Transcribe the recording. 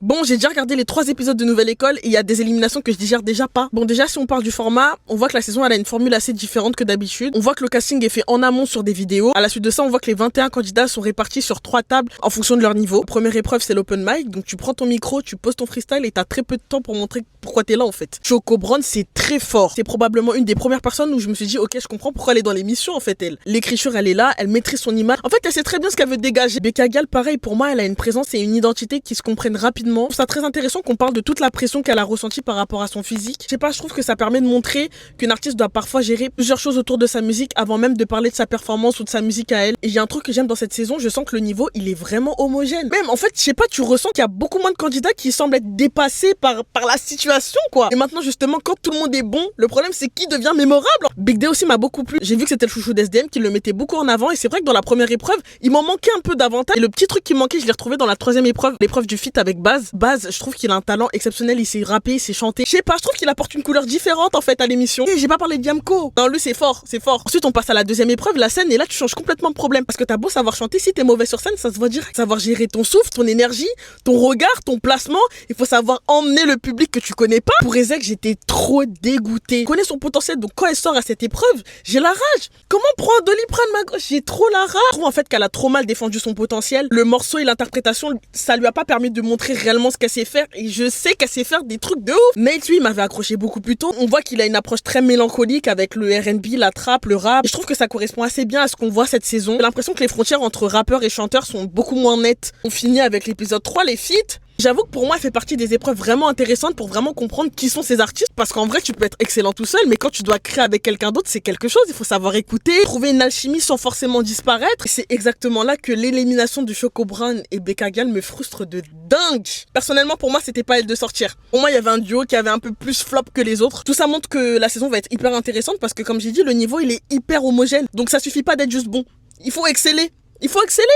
Bon, j'ai déjà regardé les 3 épisodes de Nouvelle École et il y a des éliminations que je digère déjà pas. Bon, déjà, si on parle du format, on voit que la saison, elle a une formule assez différente que d'habitude. On voit que le casting est fait en amont sur des vidéos. À la suite de ça, on voit que les 21 candidats sont répartis sur 3 tables en fonction de leur niveau. Première épreuve, c'est l'open mic. Donc, tu prends ton micro, tu poses ton freestyle et t'as très peu de temps pour montrer pourquoi t'es là, en fait. Choco Brown, c'est très fort. C'est probablement une des premières personnes où je me suis dit, ok, je comprends pourquoi elle est dans l'émission, en fait, elle. L'écriture, elle est là, elle maîtrise son image. En fait, elle sait très bien ce qu'elle veut dégager. Becca Gal, pareil, pour moi, elle a une présence et une identité qui se comprennent rapidement. Je trouve ça très intéressant qu'on parle de toute la pression qu'elle a ressentie par rapport à son physique. Je sais pas, je trouve que ça permet de montrer qu'une artiste doit parfois gérer plusieurs choses autour de sa musique avant même de parler de sa performance ou de sa musique à elle. Et il y a un truc que j'aime dans cette saison, je sens que le niveau, il est vraiment homogène. Même, en fait, je sais pas, tu ressens qu'il y a beaucoup moins de candidats qui semblent être dépassés par la situation, quoi. Et maintenant, justement, quand tout le monde est bon, le problème, c'est qui devient mémorable. Big Day aussi m'a beaucoup plu. J'ai vu que c'était le chouchou d'SDM qui le mettait beaucoup en avant et c'est vrai que dans la première épreuve, il m'en manquait un peu d'avantage. Et le petit truc qui me manquait, je l'ai retrouvé dans la 3e épreuve, l'épreuve du feat avec Baz. Baz, je trouve qu'il a un talent exceptionnel, il sait rapper, il sait chanter. Je sais pas, je trouve qu'il apporte une couleur différente en fait à l'émission. Et j'ai pas parlé de Diamco. Non, lui c'est fort, c'est fort. Ensuite, on passe à la 2e épreuve, la scène, et là tu changes complètement de problème. Parce que t'as beau savoir chanter, si t'es mauvais sur scène, ça se voit direct. Savoir gérer ton souffle, ton énergie, ton regard, ton placement, il faut savoir emmener le public que tu connais pas. Pour Ezek, j'étais trop dégoûtée. Je connais son potentiel, donc quand elle sort à cette épreuve, j'ai la rage. Comment prendre Doliprane, ma gauche? J'ai trop la rage. Je trouve en fait qu'elle a trop mal défendu son potentiel. Le morceau et l'interprétation, ça lui a pas permis de montrer réellement ce qu'elle sait faire. Et je sais qu'elle sait faire des trucs de ouf. Nate, lui, m'avait accroché beaucoup plus tôt. On voit qu'il a une approche très mélancolique avec le R&B, la trap, le rap. Et je trouve que ça correspond assez bien à ce qu'on voit cette saison. J'ai l'impression que les frontières entre rappeurs et chanteurs sont beaucoup moins nettes. On finit avec l'épisode 3, les feats. J'avoue que pour moi, elle fait partie des épreuves vraiment intéressantes pour vraiment comprendre qui sont ces artistes. Parce qu'en vrai, tu peux être excellent tout seul, mais quand tu dois créer avec quelqu'un d'autre, c'est quelque chose. Il faut savoir écouter, trouver une alchimie sans forcément disparaître. Et c'est exactement là que l'élimination de Choco Brown et Becca Gal me frustre de dingue. Personnellement, pour moi, c'était pas elle de sortir. Pour moi, il y avait un duo qui avait un peu plus flop que les autres. Tout ça montre que la saison va être hyper intéressante parce que, comme j'ai dit, le niveau, il est hyper homogène. Donc ça suffit pas d'être juste bon. Il faut exceller. Il faut exceller.